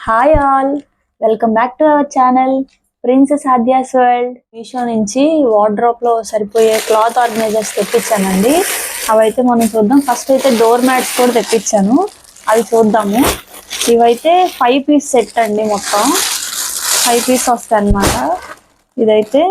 Hi all, welcome back to our channel princess Aadya's world. Meesho నుంచి wardrobe లో సరిపోయే cloth organisers తెప్పించానండి. అవైతే మనం చూద్దాం. ఫస్ట్ అయితే డోర్ మ్యాట్స్ కూడా తెప్పించాను, అవి చూద్దాము. ఇవైతే 5 పీస్ సెట్ అండి, మొత్తం 5 పీస్ వస్తాయి అన్నమాట. ఇదైతే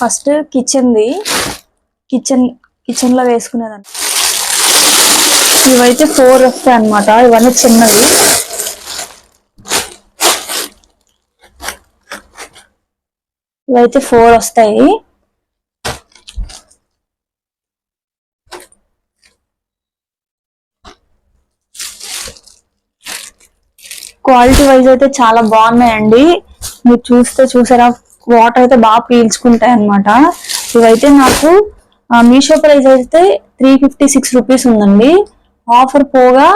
ఫస్ట్ కిచెన్ లో వేసుకునేదాన్ని. ఇవైతే 4 వస్తాయి అన్నమాట. ఇవన్నీ చిన్నవి. ఇవైతే 4 వస్తాయి. క్వాలిటీ వైజ్ అయితే చాలా బాగున్నాయండి. మీరు చూసారా, వాటర్ అయితే బాగా పీల్చుకుంటాయి అన్నమాట. ఇవైతే నాకు మీషో ప్రైస్ అయితే 356 రూపీస్ ఉందండి. ఆఫర్ పోగా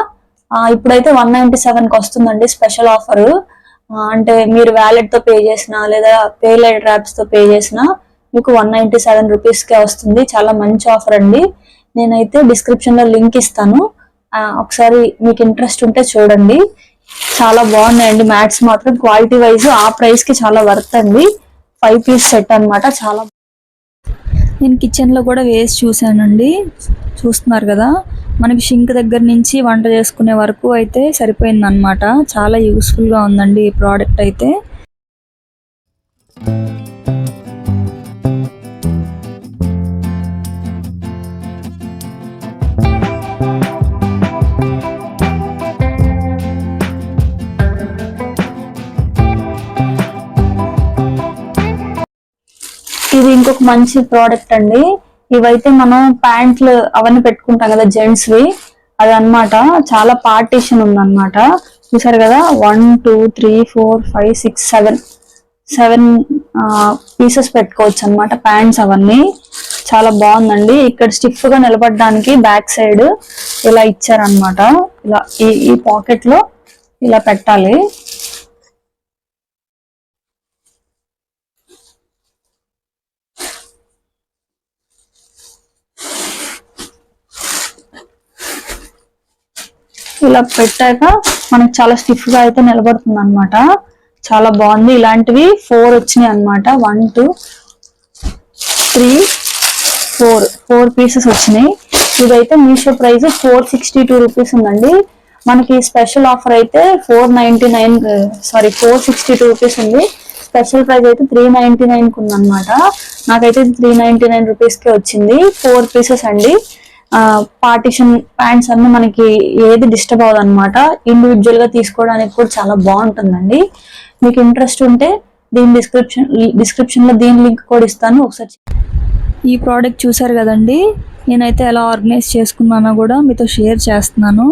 ఇప్పుడైతే 197కి వస్తుందండి, స్పెషల్ ఆఫర్. అంటే మీరు వ్యాలెట్ తో పే చేసినా లేదా పే లైటర్ యాప్స్ తో పే చేసినా మీకు 197 రూపీస్కే వస్తుంది. చాలా మంచి ఆఫర్ అండి. నేనైతే డిస్క్రిప్షన్ లో లింక్ ఇస్తాను, ఒకసారి మీకు ఇంట్రెస్ట్ ఉంటే చూడండి. చాలా బాగున్నాయండి మ్యాట్స్ మాత్రం. క్వాలిటీ వైజ్ ఆ ప్రైస్ కి చాలా వర్త్ అండి. 5 పీస్ సెట్ అన్నమాట. చాలా నేను కిచెన్ లో కూడా వేసి చూసానండి. చూస్తున్నారు కదా, మనకి షింక్ దగ్గర నుంచి వంట చేసుకునే వరకు అయితే సరిపోయింది అనమాట. చాలా యూస్ఫుల్ గా ఉందండి ఈ ప్రోడక్ట్ అయితే. ఇది ఇంకొక మంచి ప్రోడక్ట్ అండి. ఇవైతే మనం ప్యాంట్లు అవన్నీ పెట్టుకుంటాం కదా, జెంట్స్ వి, అది అన్నమాట. చాలా పార్టీషన్ ఉందన్నమాట. చూసారు కదా, 1 2 3 4 5 6 7 పీసెస్ పెట్టుకోవచ్చు అన్నమాట, ప్యాంట్స్ అవన్నీ. చాలా బాగుందండి. ఇక్కడ స్టిఫ్ గా నిలబడడానికి బ్యాక్ సైడ్ ఇలా ఇచ్చారనమాట. ఇలా ఈ పాకెట్ లో ఇలా పెట్టాలి. ఇలా పెట్టాక మనకి చాలా స్టిఫ్ గా అయితే నిలబడుతుంది అనమాట. చాలా బాగుంది. ఇలాంటివి 4 వచ్చినాయి అనమాట. 1 2 3 4 పీసెస్ వచ్చినాయి. ఇదైతే మీషో ప్రైస్ 462 రూపీస్ ఉందండి. మనకి స్పెషల్ ఆఫర్ అయితే 462 రూపీస్ ఉంది. స్పెషల్ ప్రైస్ అయితే 399 కి ఉందన్నమాట. నాకైతే 399 రూపీస్ కే వచ్చింది. 4 పీసెస్ అండి. పార్టిషన్ ప్యాంట్స్ అన్ని మనకి ఏది డిస్టర్బ్ అవ్వదు అనమాట. ఇండివిజువల్ గా తీసుకోవడానికి కూడా చాలా బాగుంటుందండి. మీకు ఇంట్రెస్ట్ ఉంటే దీని డిస్క్రిప్షన్ లో దీని లింక్ కూడా ఇస్తాను, ఒకసారి. ఈ ప్రోడక్ట్ చూసారు కదండి, నేనైతే ఎలా ఆర్గనైజ్ చేసుకున్నానో కూడా మీతో షేర్ చేస్తున్నాను.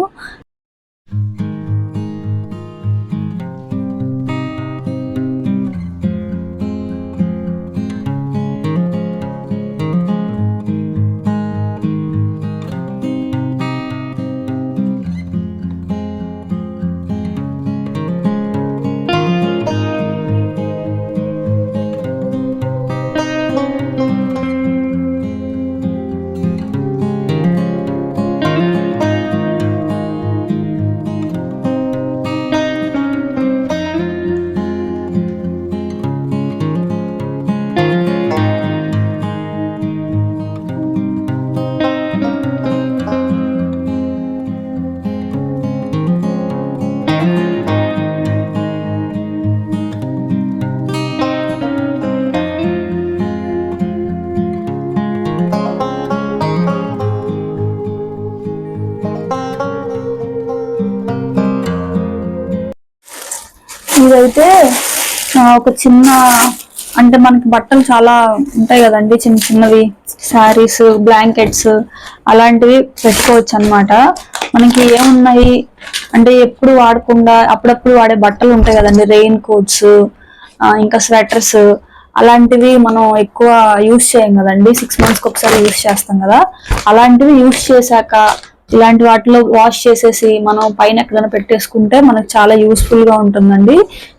ఇదైతే ఒక చిన్న, అంటే మనకి బట్టలు చాలా ఉంటాయి కదండి, చిన్న చిన్నవి శారీస్, బ్లాంకెట్స్ అలాంటివి పెట్టుకోవచ్చు అనమాట. మనకి ఏమున్నాయి అంటే ఎప్పుడు వాడకుండా అప్పుడప్పుడు వాడే బట్టలు ఉంటాయి కదండి, రెయిన్ కోట్స్, ఇంకా స్వెటర్స్, అలాంటివి మనం ఎక్కువ యూజ్ చేయం కదండి. 6 months ఒకసారి యూజ్ చేస్తాం కదా. అలాంటివి యూజ్ చేశాక ఇలాంటి వాటిలో వాష్ చేసేసి మనం పైన ఎక్కడైనా పెట్టేసుకుంటే మనకు చాలా యూస్ఫుల్ గా ఉంటుందండి.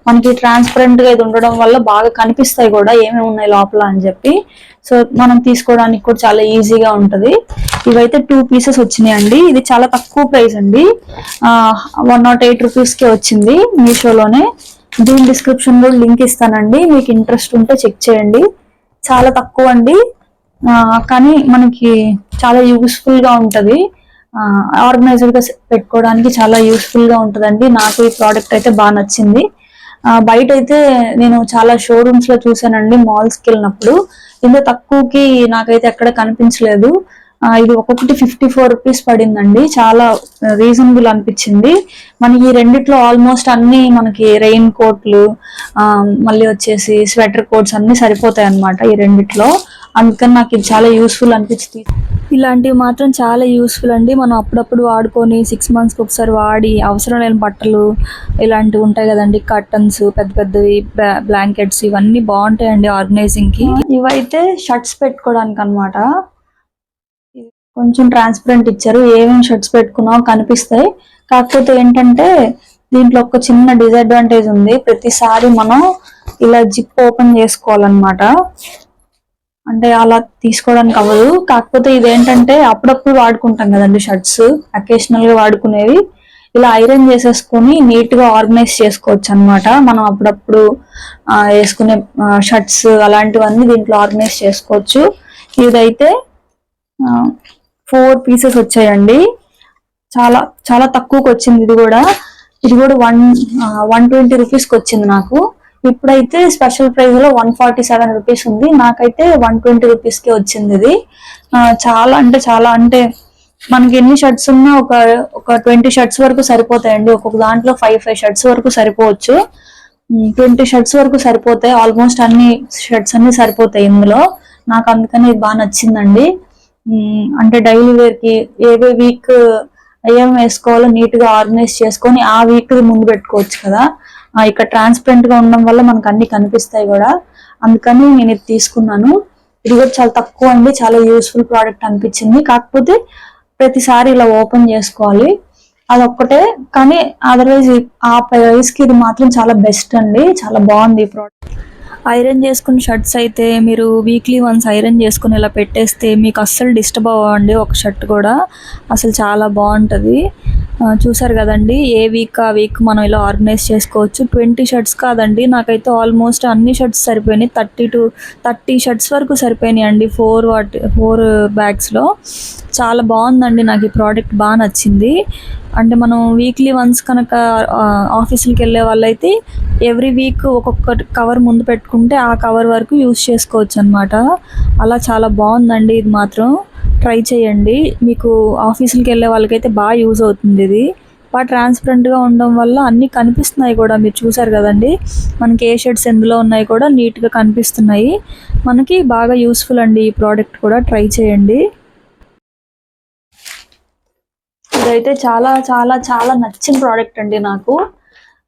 మనకి ట్రాన్స్పరెంట్ గా ఇది ఉండడం వల్ల బాగా కనిపిస్తాయి కూడా ఏమేమి ఉన్నాయి లోపల అని చెప్పి. సో మనం తీసుకోవడానికి కూడా చాలా ఈజీగా ఉంటది. ఇవైతే 2 పీసెస్ వచ్చినాయండి. ఇది చాలా తక్కువ ప్రైస్ అండి, 108 రూపీస్ కి వచ్చింది మీషోలోనే. దీని డిస్క్రిప్షన్ లో లింక్ ఇస్తానండి, మీకు ఇంట్రెస్ట్ ఉంటే చెక్ చేయండి. చాలా తక్కువ అండి, కానీ మనకి చాలా యూస్ఫుల్ గా ఉంటది. ఆర్గనైజర్ గా పెట్టుకోవడానికి చాలా యూస్ఫుల్ గా ఉంటదండి. నాకు ఈ ప్రోడక్ట్ అయితే బాగా నచ్చింది. బయట అయితే నేను చాలా షోరూమ్స్ లో చూసానండి, మాల్స్ కి వెళ్ళినప్పుడు. ఇంత తక్కువకి నాకైతే ఎక్కడ కనిపించలేదు. ఇది ఒక్కొక్కటి 54 రూపీస్ పడిందండి, చాలా రీజనబుల్ అనిపించింది. మనకి ఈ రెండిట్లో ఆల్మోస్ట్ అన్ని మనకి రెయిన్ కోట్లు, మళ్ళీ వచ్చేసి స్వెటర్ కోట్స్ అన్ని సరిపోతాయి అన్నమాట ఈ రెండిట్లో. అందుకని నాకు ఇది చాలా యూస్ఫుల్ అనిపించింది. ఇలాంటివి మాత్రం చాలా యూస్ఫుల్ అండి. మనం అప్పుడప్పుడు వాడుకొని 6 మంత్స్కి ఒకసారి వాడి అవసరం లేని బట్టలు ఇలాంటివి ఉంటాయి కదండి, కర్టన్స్, పెద్ద పెద్దవి బ్లాంకెట్స్, ఇవన్నీ బాగుంటాయండి ఆర్గనైజింగ్ కి. ఇవైతే షర్ట్స్ పెట్టుకోవడానికి అన్నమాట. కొంచెం ట్రాన్స్పరెంట్ ఇచ్చారు, ఏమేమి షర్ట్స్ పెట్టుకున్నామో కనిపిస్తాయి. కాకపోతే ఏంటంటే దీంట్లో ఒక చిన్న డిసడ్వాంటేజ్ ఉంది, ప్రతిసారి మనం ఇలా జిప్ ఓపెన్ చేసుకోవాలన్నమాట. అంటే అలా తీసుకోవడానికి అవ్వదు. కాకపోతే ఇదేంటంటే అప్పుడప్పుడు వాడుకుంటాం కదండి షర్ట్స్, అకేషనల్ గా వాడుకునేవి. ఇలా ఐరన్ చేసేసుకొని నీట్ గా ఆర్గనైజ్ చేసుకోవచ్చు అన్నమాట. మనం అప్పుడప్పుడు వేసుకునే షర్ట్స్ అలాంటివన్నీ దీంట్లో ఆర్గనైజ్ చేసుకోవచ్చు. ఇదైతే 4 పీసెస్ వచ్చాయండి, చాలా చాలా తక్కువకి వచ్చింది. ఇది కూడా 120 రూపీస్కి వచ్చింది నాకు. ఇప్పుడైతే స్పెషల్ ప్రైస్ లో 147 రూపీస్ ఉంది, నాకైతే 120 రూపీస్ కి వచ్చింది ఇది. చాలా అంటే మనకి ఎన్ని షర్ట్స్ ఉన్నా ఒక 20 షర్ట్స్ వరకు సరిపోతాయండి. ఒక్కొక్క దాంట్లో 5 షర్ట్స్ వరకు సరిపోవచ్చు. 20 షర్ట్స్ వరకు సరిపోతాయి, ఆల్మోస్ట్ అన్ని షర్ట్స్ అన్ని సరిపోతాయి ఇందులో. నాకు అందుకని ఇది బాగా నచ్చిందండి. అంటే డైలీ వేర్ కి ఏవే వీక్ ఏం వేసుకోవాలో నీట్ గా ఆర్గనైజ్ చేసుకొని ఆ వీక్ ముందు పెట్టుకోవచ్చు కదా. ఇక్కడ ట్రాన్స్పరెంట్ గా ఉండడం వల్ల మనకు అన్ని కనిపిస్తాయి కూడా, అందుకని నేను ఇది తీసుకున్నాను. ఇది కూడా చాలా తక్కువ అండి, చాలా యూస్ఫుల్ ప్రోడక్ట్ అనిపించింది. కాకపోతే ప్రతిసారి ఇలా ఓపెన్ చేసుకోవాలి, అదొక్కటే. కానీ అదర్వైజ్ ఆ ప్రైస్ కి ఇది మాత్రం చాలా బెస్ట్ అండి, చాలా బాగుంది ఈ ప్రోడక్ట్. ఐరన్ చేసుకున్న షర్ట్స్ అయితే మీరు వీక్లీ వన్స్ ఐరన్ చేసుకుని ఇలా పెట్టేస్తే మీకు అస్సలు డిస్టర్బ్ అవ్వండి ఒక షర్ట్ కూడా, అసలు చాలా బాగుంటుంది. చూసారు కదండి, ఏ వీక్ ఆ వీక్ మనం ఇలా ఆర్గనైజ్ చేసుకోవచ్చు. 20 షర్ట్స్ కాదండి, నాకైతే ఆల్మోస్ట్ అన్ని షర్ట్స్ సరిపోయినాయి. 30 షర్ట్స్ వరకు సరిపోయినాయి అండి 4 బ్యాగ్స్లో. చాలా బాగుందండి, నాకు ఈ ప్రోడక్ట్ బాగా నచ్చింది. అంటే మనం వీక్లీ వన్స్ కనుక ఆఫీసులకి వెళ్ళే వాళ్ళైతే ఎవ్రీ వీక్ ఒక్కొక్క కవర్ ముందు పెట్టుకుంటే ఆ కవర్ వరకు యూస్ చేసుకోవచ్చు అనమాట. అలా చాలా బాగుందండి, ఇది మాత్రం ట్రై చేయండి. మీకు ఆఫీసులకి వెళ్ళే వాళ్ళకైతే బాగా యూజ్ అవుతుంది. ఇది బాగా ట్రాన్స్పరెంట్గా ఉండడం వల్ల అన్నీ కనిపిస్తున్నాయి కూడా, మీరు చూసారు కదండి. మనకి ఏ షర్ట్స్ ఎందులో ఉన్నాయి కూడా నీట్గా కనిపిస్తున్నాయి. మనకి బాగా యూస్ఫుల్ అండి ఈ ప్రోడక్ట్ కూడా, ట్రై చేయండి. ఇదైతే చాలా చాలా చాలా నచ్చిన ప్రోడక్ట్ అండి నాకు.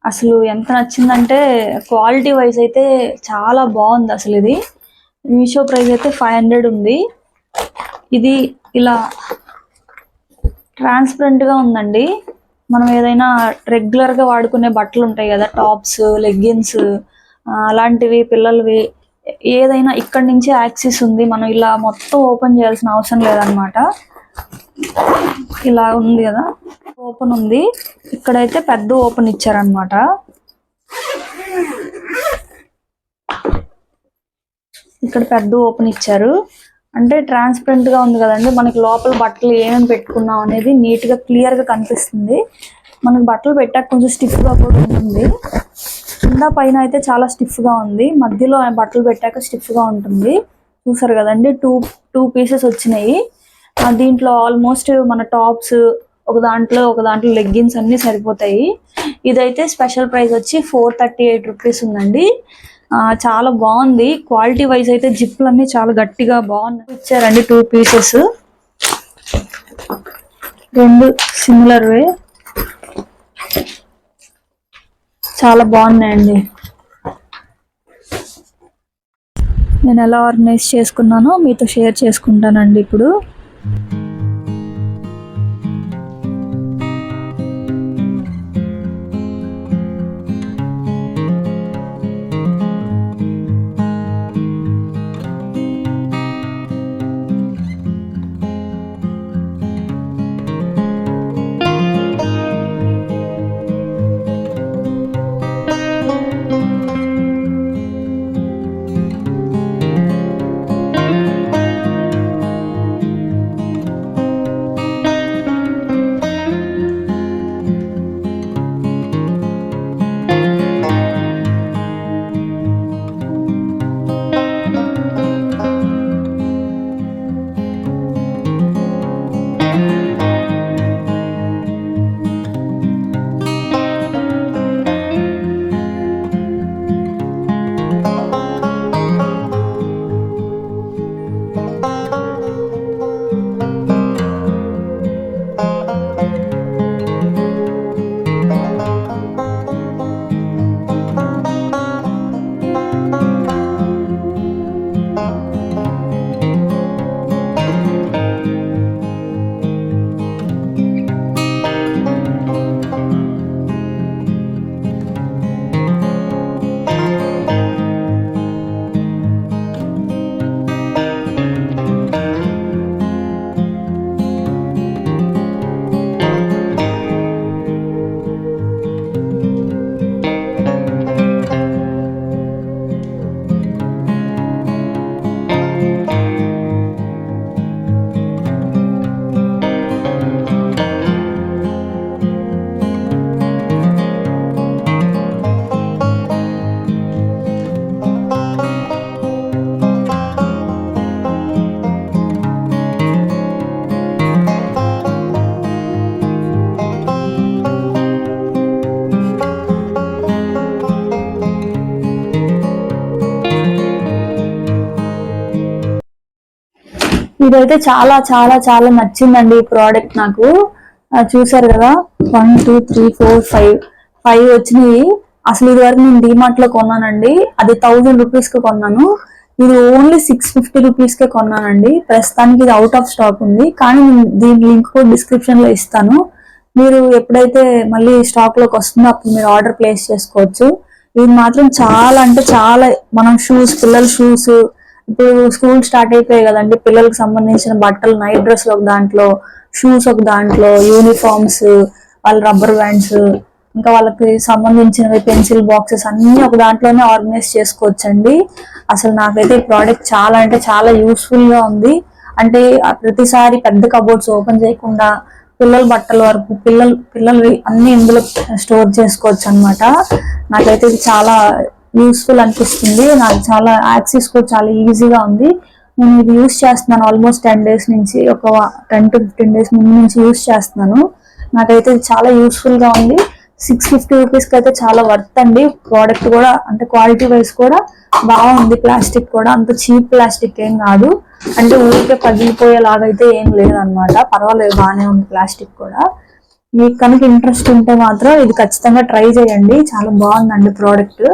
అసలు ఎంత నచ్చిందంటే క్వాలిటీ వైజ్ అయితే చాలా బాగుంది అసలు. ఇది మీషో ప్రైస్ అయితే 500 ఉంది. ఇది ఇలా ట్రాన్స్పరెంట్ గా ఉందండి. మనం ఏదైనా రెగ్యులర్ గా వాడుకునే బట్టలు ఉంటాయి కదా, టాప్స్, లెగ్గిన్స్, అలాంటివి, పిల్లలవి, ఏదైనా ఇక్కడ నుంచి యాక్సెస్ ఉంది. మనం ఇలా మొత్తం ఓపెన్ చేయాల్సిన అవసరం లేదనమాట. ఇలా ఉంది కదా, ఓపెన్ ఉంది. ఇక్కడైతే పెద్ద ఓపెన్ ఇచ్చారనమాట. ఇక్కడ పెద్ద ఓపెన్ ఇచ్చారు అంటే ట్రాన్స్పరెంట్ గా ఉంది కదండి. మనకి లోపల బట్టలు ఏమేమి పెట్టుకున్నాం అనేది నీట్ గా క్లియర్ గా కనిపిస్తుంది. మనకి బట్టలు పెట్టాక కొంచెం స్టిఫ్ గా కూడా ఉంటుంది. కింద పైన అయితే చాలా స్టిఫ్ గా ఉంది, మధ్యలో బట్టలు పెట్టాక స్టిఫ్ గా ఉంటుంది. చూసారు కదండి, టూ పీసెస్ వచ్చినాయి. దీంట్లో ఆల్మోస్ట్ మన టాప్స్ ఒక దాంట్లో లెగ్గిన్స్ అన్ని సరిపోతాయి. ఇదైతే స్పెషల్ ప్రైస్ వచ్చి 438 రూపీస్ ఉందండి. చాలా బాగుంది. క్వాలిటీ వైజ్ అయితే జిప్లు అన్ని చాలా గట్టిగా బాగున్నాయి ఇచ్చారండి. 2 పీసెస్, 2 సిమిలర్ వే, చాలా బాగున్నాయండి. నేను ఎలా ఆర్గనైజ్ చేసుకున్నానో మీతో షేర్ చేసుకుంటానండి ఇప్పుడు. ఇదైతే చాలా చాలా చాలా నచ్చిందండి ఈ ప్రోడక్ట్ నాకు. చూసారు కదా, 1 2 3 4 5 వచ్చినాయి. అసలు ఇది వరకు నేను డిమార్ట్ లో కొన్నానండి, అది 1000 రూపీస్ కి కొన్నాను. ఇది ఓన్లీ 650 రూపీస్ కే కొన్నానండి. ప్రస్తుతానికి ఇది అవుట్ ఆఫ్ స్టాక్ ఉంది, కానీ దీని లింక్ కూడా డిస్క్రిప్షన్ లో ఇస్తాను. మీరు ఎప్పుడైతే మళ్ళీ స్టాక్ లోకి వస్తుందో అప్పుడు మీరు ఆర్డర్ ప్లేస్ చేసుకోవచ్చు. ఇది మాత్రం చాలా అంటే చాలా, మనం షూస్, పిల్లల షూస్, ఇప్పుడు స్కూల్ స్టార్ట్ అయిపోయాయి కదండి, పిల్లలకు సంబంధించిన బట్టలు, నైట్ డ్రెస్లు ఒక దాంట్లో, షూస్ ఒక దాంట్లో, యూనిఫామ్స్, వాళ్ళ రబ్బర్ బ్యాండ్స్, ఇంకా వాళ్ళకి సంబంధించినవి పెన్సిల్ బాక్సెస్ అన్ని ఒక దాంట్లోనే ఆర్గనైజ్ చేసుకోవచ్చండి. అసలు నాకైతే ఈ ప్రోడక్ట్ చాలా అంటే చాలా యూస్ఫుల్ గా ఉంది. అంటే ప్రతిసారి పెద్ద కబోర్డ్స్ ఓపెన్ చేయకుండా పిల్లల బట్టల వరకు పిల్లలు అన్ని ఇందులో స్టోర్ చేసుకోవచ్చు అనమాట. నాకైతే ఇది చాలా యూస్ఫుల్ అనిపిస్తుంది. నాకు చాలా యాక్సెస్ కూడా చాలా ఈజీగా ఉంది. నేను ఇది యూస్ చేస్తున్నాను ఆల్మోస్ట్ 10 days నుంచి, ఒక 10 to 15 days ముందు నుంచి యూస్ చేస్తున్నాను. నాకైతే ఇది చాలా యూస్ఫుల్ గా ఉంది. 650 రూపీస్ కి అయితే చాలా వర్త్ అండి. ప్రోడక్ట్ కూడా అంటే క్వాలిటీ వైజ్ కూడా బాగుంది. ప్లాస్టిక్ కూడా అంత చీప్ ప్లాస్టిక్ ఏం కాదు, అంటే ఊరికే పగిలిపోయేలాగైతే ఏం లేదనమాట. పర్వాలేదు, బాగానే ఉంది ప్లాస్టిక్ కూడా. మీకు కనుక ఇంట్రెస్ట్ ఉంటే మాత్రం ఇది ఖచ్చితంగా ట్రై చేయండి, చాలా బాగుందండి ప్రోడక్ట్.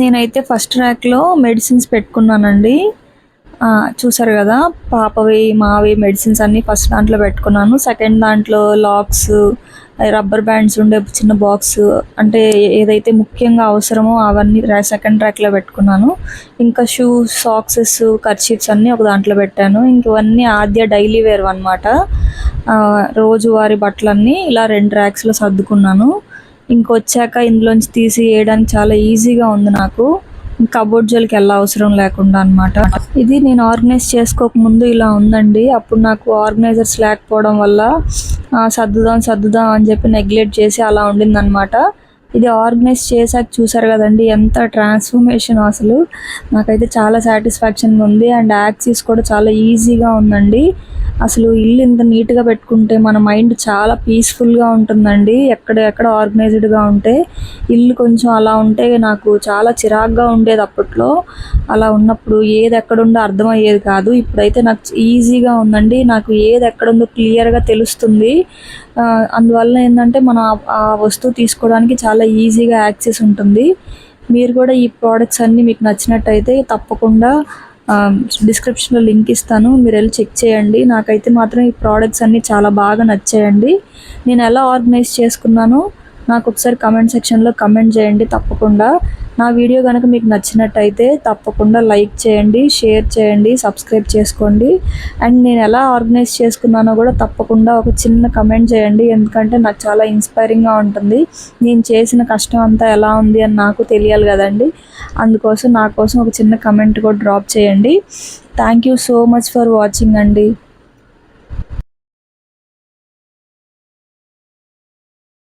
నేనైతే ఫస్ట్ ర్యాక్ లో మెడిసిన్స్ పెట్టుకున్నానండి. చూసారు కదా, పాపవి మావి మెడిసిన్స్ అన్ని ఫస్ట్ దాంట్లో పెట్టుకున్నాను. సెకండ్ దాంట్లో లాక్స్, రబ్బర్ బ్యాండ్స్ ఉండే చిన్న బాక్స్, అంటే ఏదైతే ముఖ్యంగా అవసరమో అవన్నీ సెకండ్ ర్యాక్ లో పెట్టుకున్నాను. ఇంకా షూస్, సాక్సెస్, కర్చీఫ్స్ అన్ని ఒక దాంట్లో పెట్టాను. ఇంకవన్నీ ఆద్య డైలీ వేర్ అనమాట. రోజువారి బట్టలన్నీ ఇలా 2 ర్యాక్స్ లో సర్దుకున్నాను. ఇంకొచ్చాక ఇందులోంచి తీసి వేయడానికి చాలా ఈజీగా ఉంది నాకు, కబోర్డ్ జోలికి వెళ్ళ అవసరం లేకుండా అనమాట. ఇది నేను ఆర్గనైజ్ చేసుకోక ముందు ఇలా ఉందండి. అప్పుడు నాకు ఆర్గనైజర్స్ లేకపోవడం వల్ల సర్దుదాం అని చెప్పి నెగ్లెక్ట్ చేసి అలా ఉండింది అనమాట. ఇది ఆర్గనైజ్ చేశాక చూసారు కదండి ఎంత ట్రాన్స్ఫర్మేషన్. అసలు నాకైతే చాలా సాటిస్ఫాక్షన్గా ఉంది. అండ్ యాక్సెస్ కూడా చాలా ఈజీగా ఉందండి. అసలు ఇల్లు ఇంత నీట్గా పెట్టుకుంటే మన మైండ్ చాలా పీస్ఫుల్గా ఉంటుందండి. ఎక్కడ ఆర్గనైజ్డ్గా ఉంటే, ఇల్లు కొంచెం అలా ఉంటే నాకు చాలా చిరాగ్గా ఉండేది అప్పట్లో. అలా ఉన్నప్పుడు ఏది ఎక్కడుందో అర్థమయ్యేది కాదు. ఇప్పుడైతే నాకు ఈజీగా ఉందండి. నాకు ఏది ఎక్కడుందో క్లియర్గా తెలుస్తుంది. అందువల్ల ఏంటంటే మనం ఆ వస్తువు తీసుకోవడానికి చాలా ఈజీగా యాక్సెస్ ఉంటుంది. మీరు కూడా ఈ ప్రోడక్ట్స్ అన్నీ మీకు నచ్చినట్టయితే తప్పకుండా డిస్క్రిప్షన్లో లింక్ ఇస్తాను, మీరు వెళ్ళి చెక్ చేయండి. నాకైతే మాత్రం ఈ ప్రోడక్ట్స్ అన్నీ చాలా బాగా నచ్చాయండి. నేను ఎలా ఆర్గనైజ్ చేసుకున్నానో నాకు ఒకసారి కమెంట్ సెక్షన్లో కమెంట్ చేయండి తప్పకుండా. నా వీడియో కనుక మీకు నచ్చినట్టయితే తప్పకుండా లైక్ చేయండి, షేర్ చేయండి, సబ్స్క్రైబ్ చేసుకోండి. అండ్ నేను ఎలా ఆర్గనైజ్ చేసుకున్నానో కూడా తప్పకుండా ఒక చిన్న కమెంట్ చేయండి, ఎందుకంటే నాకు చాలా ఇన్స్పైరింగ్గా ఉంటుంది. నేను చేసిన కష్టం అంతా ఎలా ఉంది అని నాకు తెలియాలి కదండి. అందుకోసం నా కోసం ఒక చిన్న కమెంట్ కూడా డ్రాప్ చేయండి. Thank you so much for watching అండి.